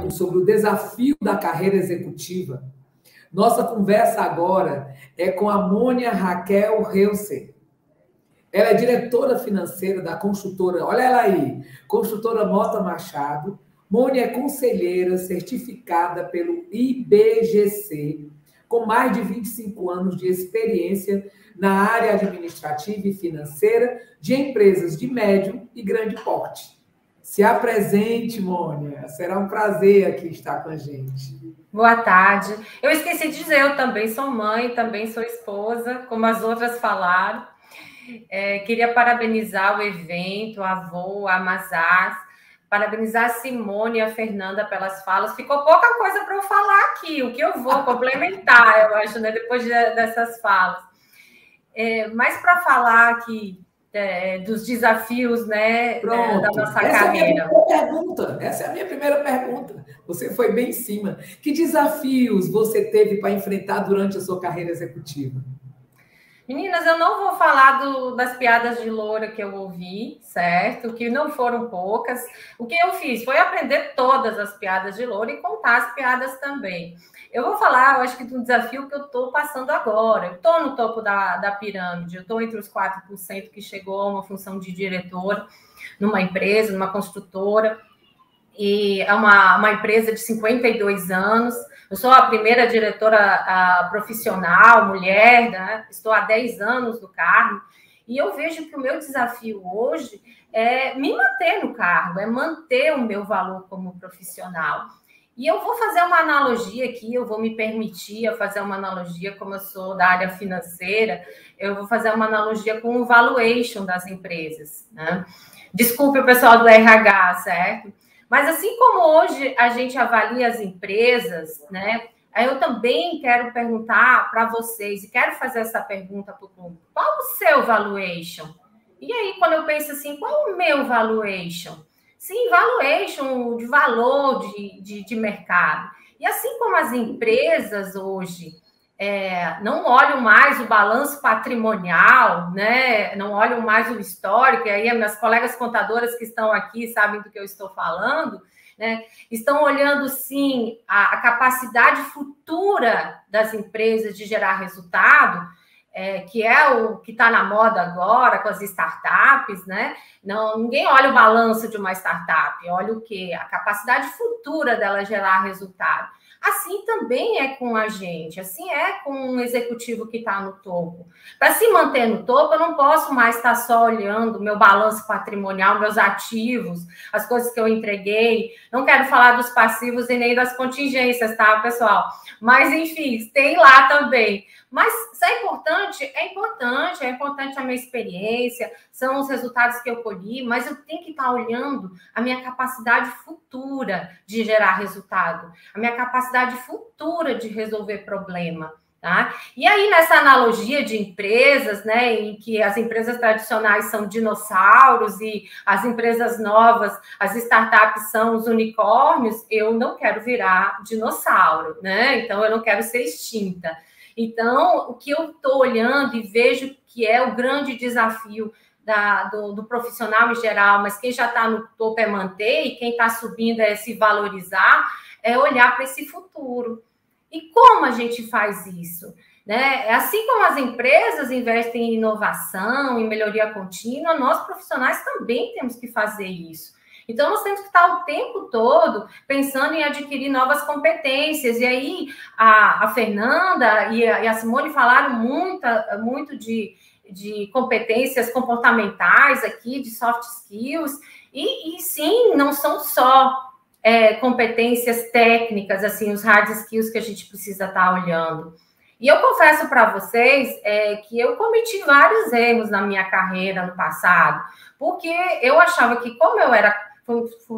painel sobre o desafio da carreira executiva. Nossa conversa agora é com a Mônia Raquel Reuser. Ela é diretora financeira da construtora, olha ela aí, construtora Mota Machado. Mônia é conselheira certificada pelo IBGC, com mais de 25 anos de experiência na área administrativa e financeira de empresas de médio e grande porte. Se apresente, Mônia. Será um prazer aqui estar com a gente. Boa tarde. Eu esqueci de dizer, eu também sou mãe, também sou esposa, como as outras falaram. Queria parabenizar o evento, a avô, a Mazars, parabenizar a Simone e a Fernanda pelas falas. Ficou pouca coisa para eu falar aqui, o que eu vou complementar, eu acho, né, depois dessas falas. Mas para falar aqui dos desafios, né, da nossa carreira. Essa é a minha primeira pergunta. Você foi bem em cima. Que desafios você teve para enfrentar durante a sua carreira executiva? Meninas, eu não vou falar das piadas de loura que eu ouvi, certo? Que não foram poucas. O que eu fiz foi aprender todas as piadas de loura e contar as piadas também. Eu vou falar, eu acho que do desafio que eu estou passando agora. Eu estou no topo da pirâmide, eu estou entre os 4% que chegou a uma função de diretora numa empresa, numa construtora. E é uma empresa de 52 anos. Eu sou a primeira diretora profissional, mulher, né? Estou há 10 anos no cargo. E eu vejo que o meu desafio hoje é me manter no cargo, é manter o meu valor como profissional. E eu vou fazer uma analogia aqui, eu vou me permitir fazer uma analogia, como eu sou da área financeira, eu vou fazer uma analogia com o valuation das empresas, né? Desculpe o pessoal do RH, certo? Mas assim como hoje a gente avalia as empresas, né? Eu também quero perguntar para vocês, e quero fazer essa pergunta para o público: qual o seu valuation? E aí, quando eu penso assim, qual o meu valuation? Sim, valuation de valor de mercado. E assim como as empresas hoje não olham mais o balanço patrimonial, né? Não olham mais o histórico, e aí as minhas colegas contadoras que estão aqui sabem do que eu estou falando, né? Estão olhando, sim, a capacidade futura das empresas de gerar resultado, que é o que está na moda agora com as startups, né? Ninguém olha o balanço de uma startup, olha o quê? A capacidade futura dela gerar resultado. Assim também é com a gente, assim é com um executivo que está no topo. Para se manter no topo, eu não posso mais estar só olhando meu balanço patrimonial, meus ativos, as coisas que eu entreguei. Não quero falar dos passivos e nem das contingências, tá, pessoal? Mas, enfim, tem lá também. Mas isso é importante? É importante a minha experiência, são os resultados que eu colhi, mas eu tenho que estar olhando a minha capacidade futura de gerar resultado, a minha capacidade futura de resolver problema, tá? E aí, nessa analogia de empresas, né, em que as empresas tradicionais são dinossauros e as empresas novas, as startups são os unicórnios, eu não quero virar dinossauro, né? Então, eu não quero ser extinta. Então, o que eu estou olhando e vejo que é o grande desafio do profissional em geral, mas quem já está no topo é manter, e quem está subindo é se valorizar, é olhar para esse futuro. E como a gente faz isso? Né? Assim como as empresas investem em inovação, em melhoria contínua, nós profissionais também temos que fazer isso. Então, nós temos que estar o tempo todo pensando em adquirir novas competências. E aí, a Fernanda e a Simone falaram muito de competências comportamentais aqui, de soft skills. E sim, não são só competências técnicas, assim, os hard skills que a gente precisa estar olhando. E eu confesso para vocês que eu cometi vários erros na minha carreira no passado, porque eu achava que, como eu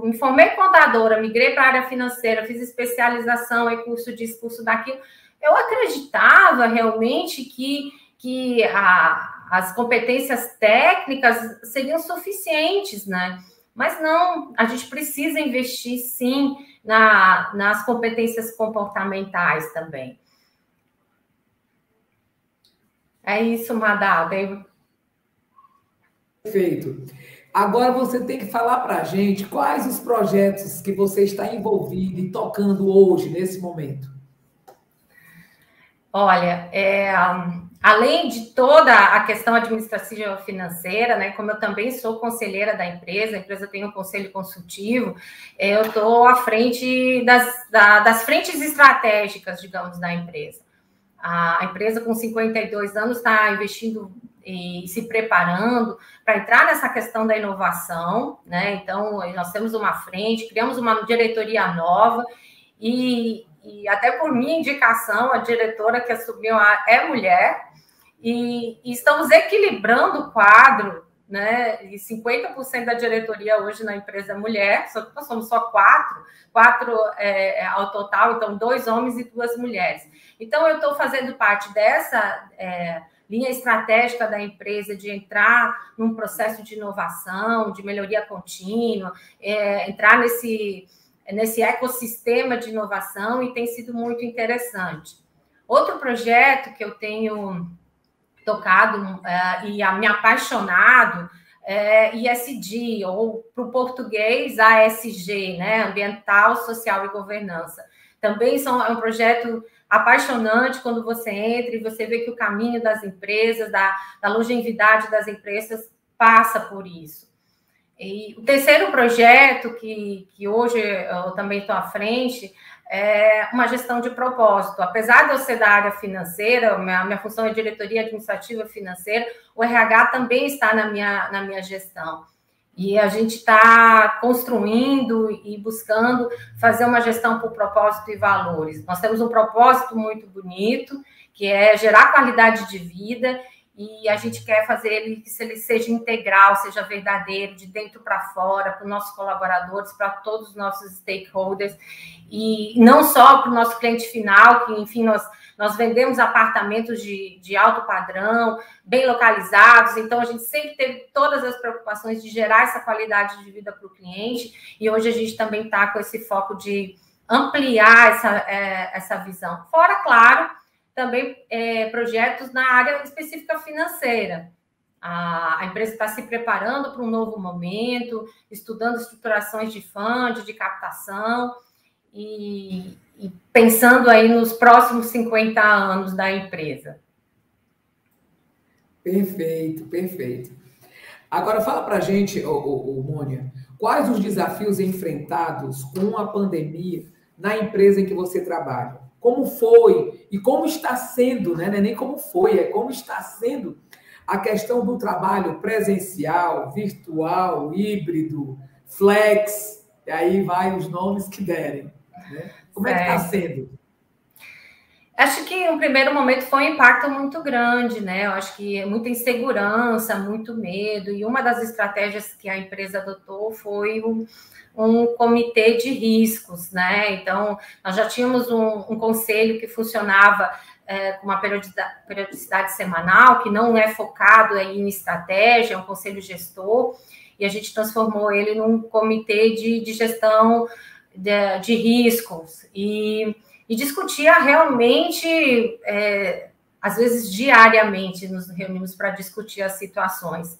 me formei contadora, migrei para a área financeira, fiz especialização, curso disso, curso daquilo, eu acreditava realmente que as competências técnicas seriam suficientes, né? Mas não, a gente precisa investir, sim, nas competências comportamentais também. É isso, Madá. Perfeito. Agora você tem que falar para a gente quais os projetos que você está envolvido e tocando hoje, nesse momento. Olha, além de toda a questão administrativa financeira, né, como eu também sou conselheira da empresa, a empresa tem um conselho consultivo, eu estou à frente das frentes estratégicas, digamos, da empresa. A empresa com 52 anos está investindo e se preparando para entrar nessa questão da inovação, né? Então, nós temos uma frente, criamos uma diretoria nova e até por minha indicação, a diretora que assumiu é mulher e estamos equilibrando o quadro, né? E 50% da diretoria hoje na empresa é mulher, só que nós somos só quatro ao total, então 2 homens e 2 mulheres. Então, eu estou fazendo parte dessa linha estratégica da empresa de entrar num processo de inovação, de melhoria contínua, entrar nesse ecossistema de inovação e tem sido muito interessante. Outro projeto que eu tenho tocado e me apaixonado é ESG, ou para o português ASG, né? Ambiental, Social e Governança. Também é um projeto apaixonante quando você entra e você vê que o caminho das empresas, da longevidade das empresas, passa por isso. E o terceiro projeto que hoje eu também estou à frente é uma gestão de propósito. Apesar de eu ser da área financeira, minha função é diretoria administrativa financeira, o RH também está na minha gestão. E a gente está construindo e buscando fazer uma gestão por propósito e valores. Nós temos um propósito muito bonito, que é gerar qualidade de vida, e a gente quer fazer ele que ele seja integral, seja verdadeiro, de dentro para fora, para os nossos colaboradores, para todos os nossos stakeholders, e não só para o nosso cliente final, que, enfim, nós vendemos apartamentos de alto padrão, bem localizados, então a gente sempre teve todas as preocupações de gerar essa qualidade de vida para o cliente, e hoje a gente também está com esse foco de ampliar essa visão. Fora, claro, também projetos na área específica financeira. A empresa está se preparando para um novo momento, estudando estruturações de fundo, de captação, e pensando aí nos próximos 50 anos da empresa. Perfeito, perfeito. Agora, fala para a gente, Mônia, quais os desafios enfrentados com a pandemia na empresa em que você trabalha? Como foi e como está sendo, né? Não é nem como foi, é como está sendo a questão do trabalho presencial, virtual, híbrido, flex, e aí vai os nomes que derem. Né? Como é que está sendo? Acho que no primeiro momento foi um impacto muito grande, né? Eu acho que muita insegurança, muito medo, e uma das estratégias que a empresa adotou foi um comitê de riscos, né? Então, nós já tínhamos um conselho que funcionava com uma periodicidade semanal, que não é focado aí em estratégia, é um conselho gestor, e a gente transformou ele num comitê de gestão de riscos, e discutia realmente, às vezes diariamente, nos reunimos para discutir as situações.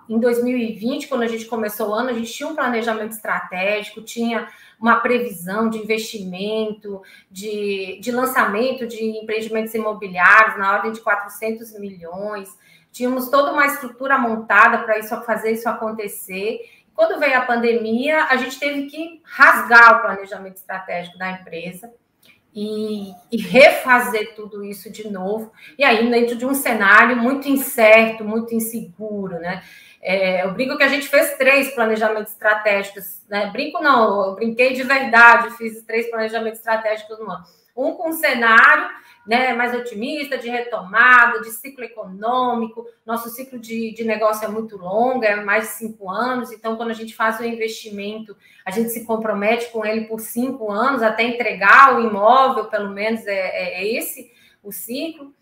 Em 2020, quando a gente começou o ano, a gente tinha um planejamento estratégico, tinha uma previsão de investimento, de lançamento de empreendimentos imobiliários na ordem de 400 milhões, tínhamos toda uma estrutura montada para fazer isso acontecer. Quando veio a pandemia, a gente teve que rasgar o planejamento estratégico da empresa e refazer tudo isso de novo, e aí dentro de um cenário muito incerto, muito inseguro, né? Eu brinco que a gente fez 3 planejamentos estratégicos, né? Brinco não, eu brinquei de verdade, fiz 3 planejamentos estratégicos no ano. Um com um cenário, né, mais otimista, de retomada, de ciclo econômico. Nosso ciclo de negócio é muito longo, é mais de 5 anos, então quando a gente faz o investimento, a gente se compromete com ele por 5 anos, até entregar o imóvel, pelo menos é esse o ciclo.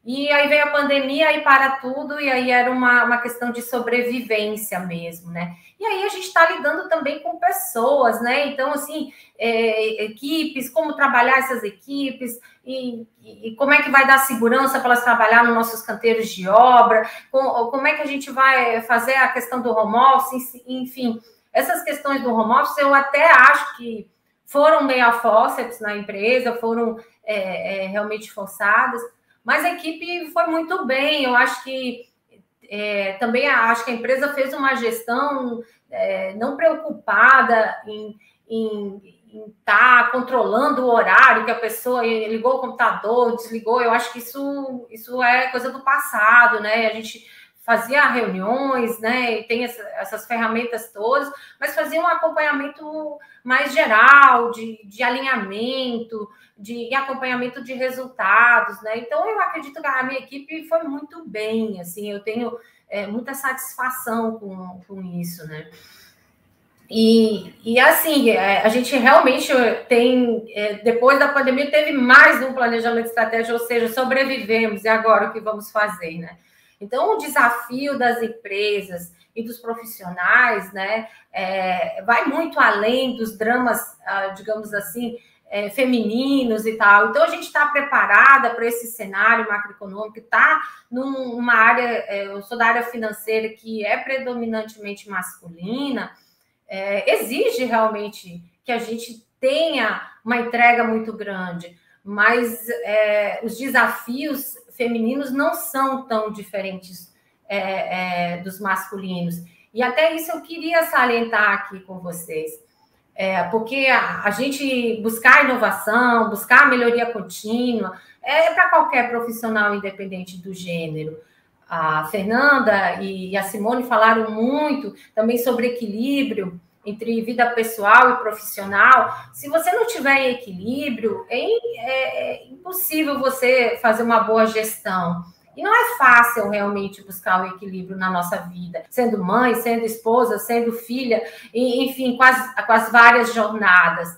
E aí veio a pandemia, aí para tudo, e aí era uma questão de sobrevivência mesmo, né? E aí a gente está lidando também com pessoas, né? Então, assim, equipes, como trabalhar essas equipes, e como é que vai dar segurança para elas trabalhar nos nossos canteiros de obra, como é que a gente vai fazer a questão do home office, enfim, essas questões do home office eu até acho que foram meio a fórceps na empresa, foram realmente forçadas, mas a equipe foi muito bem. Eu acho que também acho que a empresa fez uma gestão não preocupada em estar controlando o horário que a pessoa ligou o computador, desligou. Eu acho que isso é coisa do passado, né? A gente fazia reuniões, né? E tem essas ferramentas todas, mas fazia um acompanhamento mais geral, de alinhamento, de acompanhamento de resultados, né? Então, eu acredito que a minha equipe foi muito bem, assim, eu tenho muita satisfação com isso, né? E assim, a gente realmente tem, depois da pandemia, teve mais um planejamento estratégico, ou seja, sobrevivemos, e agora o que vamos fazer, né? Então, o desafio das empresas e dos profissionais, né, vai muito além dos dramas, digamos assim, femininos e tal. Então, a gente está preparada para esse cenário macroeconômico, está numa área, eu sou da área financeira, que é predominantemente masculina, exige realmente que a gente tenha uma entrega muito grande, mas os desafios femininos não são tão diferentes dos masculinos. E até isso eu queria salientar aqui com vocês. Porque a gente buscar inovação, buscar melhoria contínua, para qualquer profissional independente do gênero. A Fernanda e a Simone falaram muito também sobre equilíbrio entre vida pessoal e profissional. Se você não tiver equilíbrio, é impossível você fazer uma boa gestão. E não é fácil realmente buscar o equilíbrio na nossa vida, sendo mãe, sendo esposa, sendo filha, enfim, com as várias jornadas.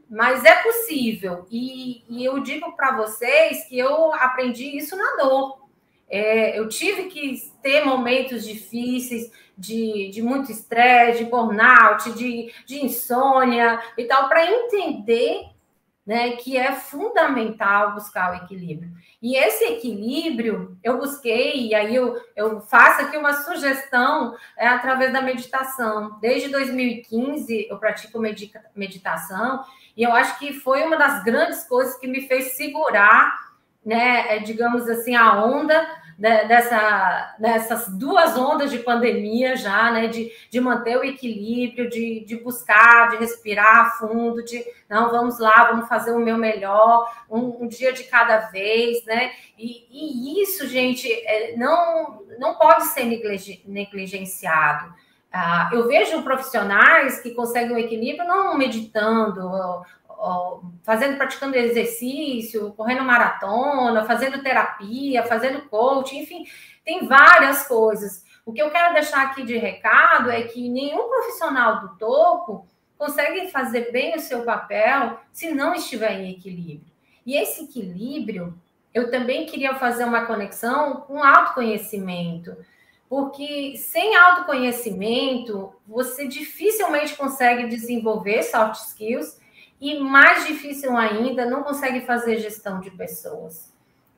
Mas é possível. E eu digo para vocês que eu aprendi isso na dor. Eu tive que ter momentos difíceis, de muito estresse, de burnout, de insônia e tal, para entender, né, que é fundamental buscar o equilíbrio. E esse equilíbrio eu busquei, e aí eu faço aqui uma sugestão através da meditação. Desde 2015 eu pratico meditação, e eu acho que foi uma das grandes coisas que me fez segurar, né, digamos assim, a onda dessas duas ondas de pandemia já, né, de manter o equilíbrio, de buscar, de respirar fundo, não, vamos lá, vamos fazer o meu melhor, um dia de cada vez, né, e isso, gente, não pode ser negligenciado. Eu vejo profissionais que conseguem o equilíbrio não meditando, praticando exercício, correndo maratona, fazendo terapia, fazendo coaching, enfim, tem várias coisas. O que eu quero deixar aqui de recado é que nenhum profissional do topo consegue fazer bem o seu papel se não estiver em equilíbrio. E esse equilíbrio, eu também queria fazer uma conexão com autoconhecimento, porque sem autoconhecimento, você dificilmente consegue desenvolver soft skills, e mais difícil ainda, não consegue fazer gestão de pessoas.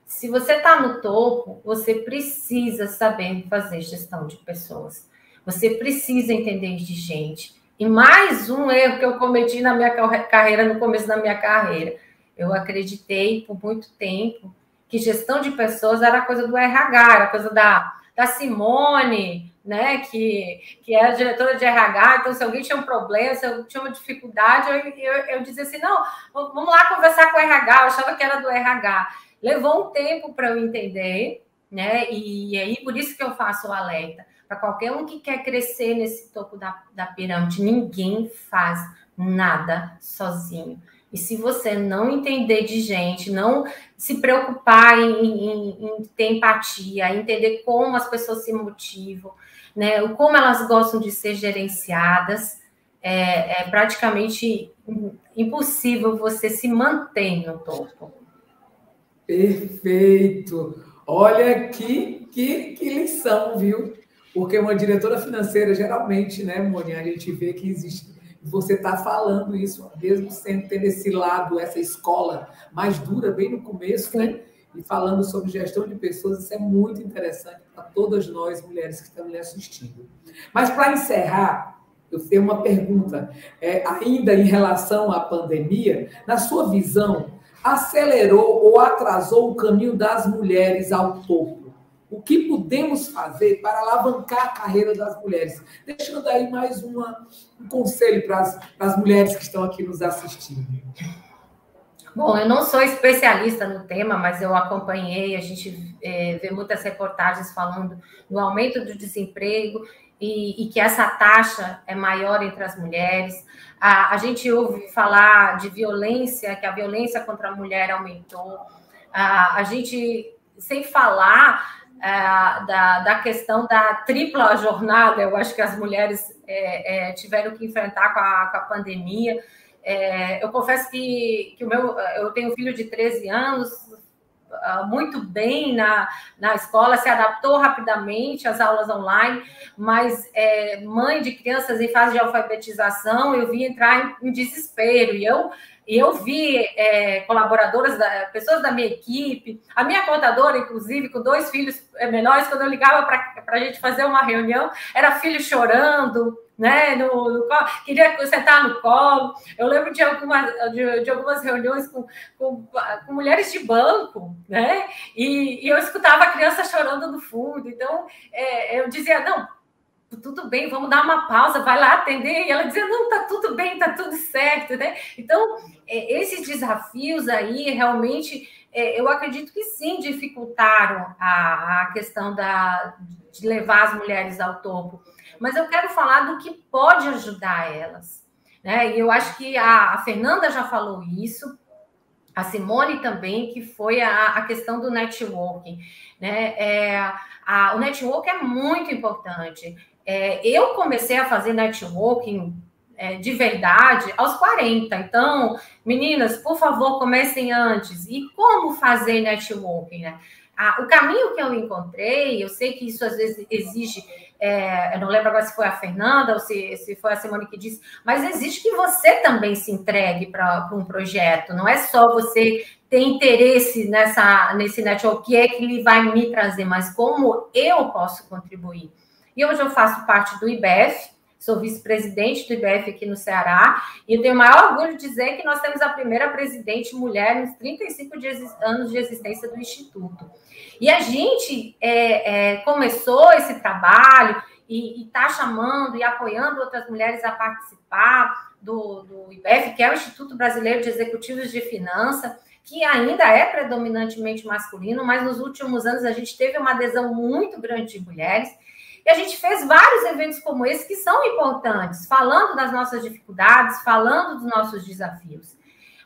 Se você está no topo, você precisa saber fazer gestão de pessoas. Você precisa entender de gente. E mais um erro que eu cometi na minha carreira, no começo da minha carreira. Eu acreditei por muito tempo que gestão de pessoas era coisa do RH, era coisa da Simone, né, que é a diretora de RH. Então, se alguém tinha um problema, se eu tinha uma dificuldade, eu dizia assim, não, vamos lá conversar com o RH, eu achava que era do RH. Levou um tempo para eu entender, né, e aí por isso que eu faço o alerta. Para qualquer um que quer crescer nesse topo da pirâmide, ninguém faz nada sozinho. E se você não entender de gente, não se preocupar em ter empatia, entender como as pessoas se motivam, né, como elas gostam de ser gerenciadas, é praticamente impossível você se manter no topo. Perfeito! Olha que lição, viu? Porque uma diretora financeira, geralmente, né, Mônica, a gente vê que existe. Você está falando isso, mesmo sem ter esse lado, essa escola mais dura, bem no começo, né? E falando sobre gestão de pessoas, isso é muito interessante para todas nós, mulheres que estamos lhe assistindo. Mas, para encerrar, eu tenho uma pergunta. Ainda em relação à pandemia, na sua visão, acelerou ou atrasou o caminho das mulheres ao topo? O que podemos fazer para alavancar a carreira das mulheres? Deixando aí mais um conselho para as mulheres que estão aqui nos assistindo. Bom, eu não sou especialista no tema, mas eu acompanhei, a gente vê muitas reportagens falando do aumento do desemprego e que essa taxa é maior entre as mulheres. A gente ouve falar de violência, que a violência contra a mulher aumentou. A gente, sem falar da questão da tripla jornada, eu acho que as mulheres tiveram que enfrentar com a pandemia. Eu confesso que eu tenho um filho de 13 anos, muito bem na escola, se adaptou rapidamente às aulas online, mas mãe de crianças em fase de alfabetização, eu vi entrar em desespero, e eu vi colaboradoras, pessoas da minha equipe, a minha contadora, inclusive, com 2 filhos menores, quando eu ligava para a gente fazer uma reunião, era filho chorando, né, queria sentar no colo. Eu lembro de algumas reuniões com mulheres de banco, né, e eu escutava a criança chorando no fundo. Então, eu dizia, não, tudo bem, vamos dar uma pausa, vai lá atender. E ela dizia, não, tá tudo bem, tá tudo certo, né? Então, esses desafios aí, realmente, eu acredito que sim, dificultaram a questão de levar as mulheres ao topo. Mas eu quero falar do que pode ajudar elas, né? E eu acho que a Fernanda já falou isso, a Simone também, que foi a questão do networking, né? O networking é muito importante. Eu comecei a fazer networking de verdade aos 40. Então, meninas, por favor, comecem antes. E como fazer networking, né? O caminho que eu encontrei, eu sei que isso às vezes exige, eu não lembro agora se foi a Fernanda ou se foi a Simone que disse, mas exige que você também se entregue para um projeto, não é só você ter interesse nesse network, que é que ele vai me trazer, mas como eu posso contribuir. E hoje eu faço parte do IBEF, sou vice-presidente do IBEF aqui no Ceará, e eu tenho o maior orgulho de dizer que nós temos a primeira presidente mulher nos 35 anos de existência do Instituto. E a gente começou esse trabalho e está chamando e apoiando outras mulheres a participar do IBEF, que é o Instituto Brasileiro de Executivos de Finanças, que ainda é predominantemente masculino, mas nos últimos anos a gente teve uma adesão muito grande de mulheres. E a gente fez vários eventos como esse que são importantes, falando das nossas dificuldades, falando dos nossos desafios.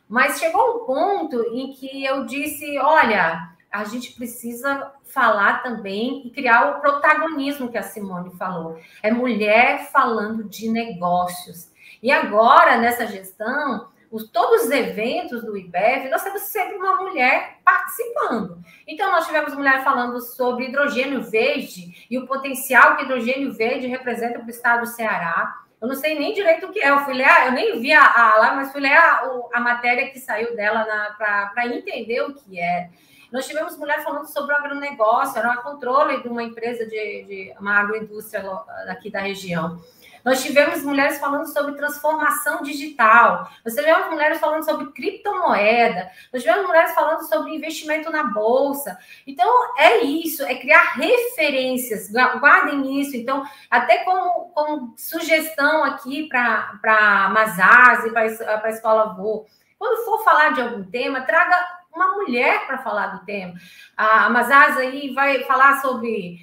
Mas chegou um ponto em que eu disse, olha, a gente precisa falar também e criar o protagonismo que a Simone falou. É mulher falando de negócios. E agora, nessa gestão, todos os eventos do IBEF, nós temos sempre uma mulher participando. Então, nós tivemos mulher falando sobre hidrogênio verde e o potencial que hidrogênio verde representa para o estado do Ceará. Eu não sei nem direito o que é. Eu fui ler, eu nem vi lá, mas fui ler a matéria que saiu dela para entender o que é. Nós tivemos mulher falando sobre o agronegócio, era uma controle de uma empresa de uma agroindústria aqui da região. Nós tivemos mulheres falando sobre transformação digital. Nós tivemos mulheres falando sobre criptomoeda. Nós tivemos mulheres falando sobre investimento na bolsa. Então, é isso, é criar referências. Guardem isso. Então, até como sugestão aqui para a Mazaz e para a Escola Vô. Quando for falar de algum tema, traga uma mulher para falar do tema. A Mazaz aí vai falar sobre...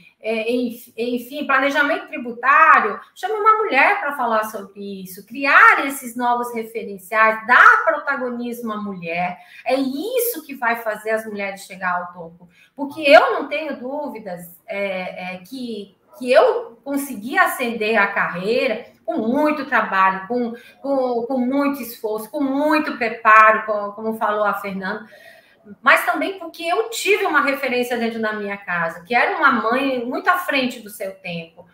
enfim, planejamento tributário, chame uma mulher para falar sobre isso, criar esses novos referenciais, dar protagonismo à mulher, é isso que vai fazer as mulheres chegar ao topo, porque eu não tenho dúvidas que eu consegui ascender a carreira com muito trabalho, com muito esforço, com muito preparo, como falou a Fernanda, mas também porque eu tive uma referência dentro da minha casa, que era uma mãe muito à frente do seu tempo,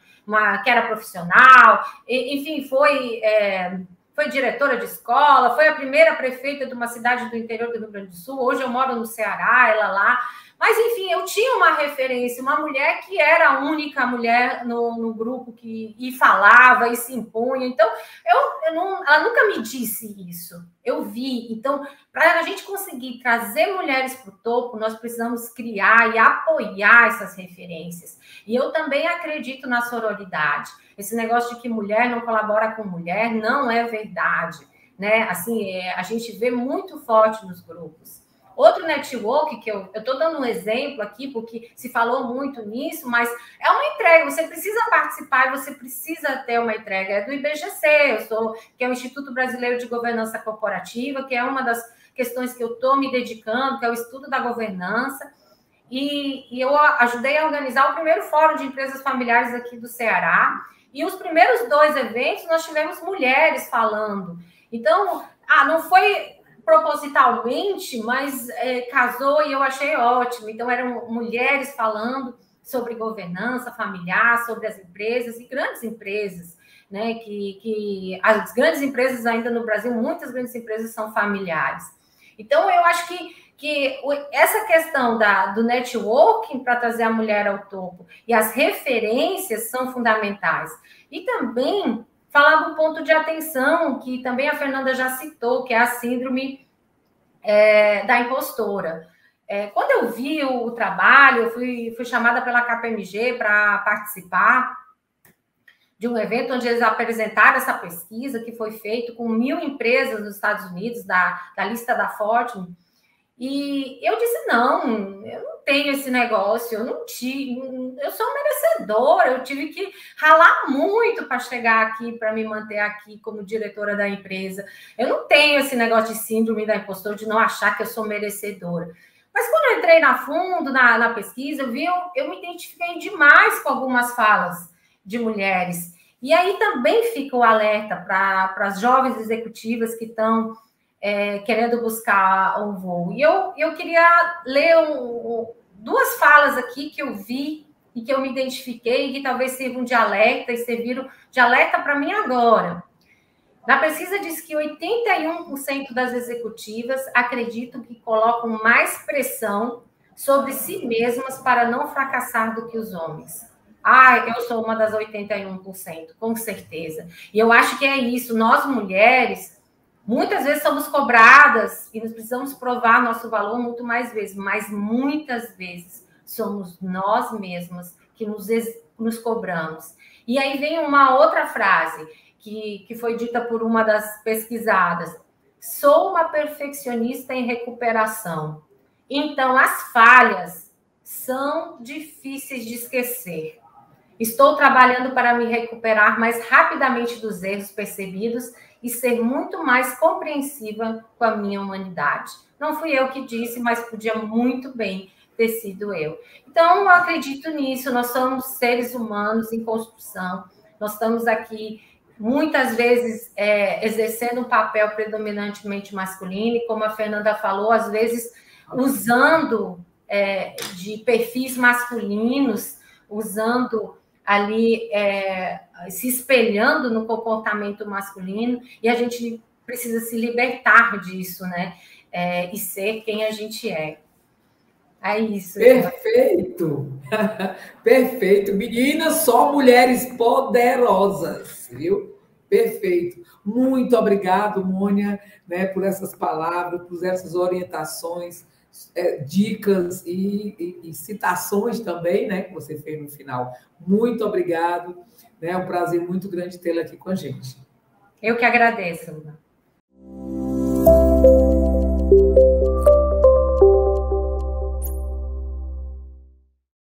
que era profissional, enfim, foi diretora de escola, foi a primeira prefeita de uma cidade do interior do Rio Grande do Sul, hoje eu moro no Ceará, ela lá. Mas, enfim, eu tinha uma referência, uma mulher que era a única mulher no grupo que falava e se impunha. Então, ela nunca me disse isso. Eu vi. Então, para a gente conseguir trazer mulheres para o topo, nós precisamos criar e apoiar essas referências. E eu também acredito na sororidade. Esse negócio de que mulher não colabora com mulher não é verdade, né? Assim, a gente vê muito forte nos grupos. Outro network que eu estou dando um exemplo aqui, porque se falou muito nisso, mas é uma entrega, você precisa participar e você precisa ter uma entrega. É do IBGC, que é o Instituto Brasileiro de Governança Corporativa, que é uma das questões que eu estou me dedicando, que é o estudo da governança. E eu ajudei a organizar o primeiro fórum de empresas familiares aqui do Ceará. E os primeiros 2 eventos nós tivemos mulheres falando. Então, não foi propositalmente, mas casou e eu achei ótimo. Então, eram mulheres falando sobre governança familiar, sobre as empresas e grandes empresas, né? Que as grandes empresas ainda no Brasil, muitas grandes empresas são familiares. Então, eu acho que essa questão do networking para trazer a mulher ao topo e as referências são fundamentais. E também falar do ponto de atenção, que também a Fernanda já citou, que é a síndrome da impostora. Quando eu vi o trabalho, eu fui chamada pela KPMG para participar de um evento onde eles apresentaram essa pesquisa que foi feita com 1.000 empresas nos Estados Unidos, da lista da Fortune. E eu disse, não, eu não tenho esse negócio, eu sou merecedora, eu tive que ralar muito para chegar aqui, para me manter aqui como diretora da empresa. Eu não tenho esse negócio de síndrome da impostora, de não achar que eu sou merecedora. Mas quando eu entrei na fundo, na pesquisa, eu me identifiquei demais com algumas falas de mulheres. E aí também fica o alerta para as jovens executivas que estão querendo buscar um voo. E eu queria ler 2 falas aqui que eu vi e que eu me identifiquei e que talvez sirvam de alerta e serviram de alerta para mim agora. Na pesquisa diz que 81% das executivas acreditam que colocam mais pressão sobre si mesmas para não fracassar do que os homens. Eu sou uma das 81%, com certeza. E eu acho que é isso. Nós, mulheres, muitas vezes somos cobradas e nós precisamos provar nosso valor muito mais vezes, mas muitas vezes somos nós mesmas que nos cobramos. E aí vem uma outra frase que foi dita por uma das pesquisadas. Sou uma perfeccionista em recuperação. Então, as falhas são difíceis de esquecer. Estou trabalhando para me recuperar mais rapidamente dos erros percebidos e ser muito mais compreensiva com a minha humanidade. Não fui eu que disse, mas podia muito bem ter sido eu. Então, eu acredito nisso. Nós somos seres humanos em construção. Nós estamos aqui, muitas vezes, exercendo um papel predominantemente masculino, e como a Fernanda falou, às vezes usando de perfis masculinos, usando ali, se espelhando no comportamento masculino, e a gente precisa se libertar disso, né? E ser quem a gente é. É isso. Perfeito! Perfeito. Meninas, só mulheres poderosas, viu? Perfeito. Muito obrigado, Mônia, né, por essas palavras, por essas orientações, dicas e citações também, né, que você fez no final. Muito obrigado. É um prazer muito grande tê-la aqui com a gente. Eu que agradeço, Luna.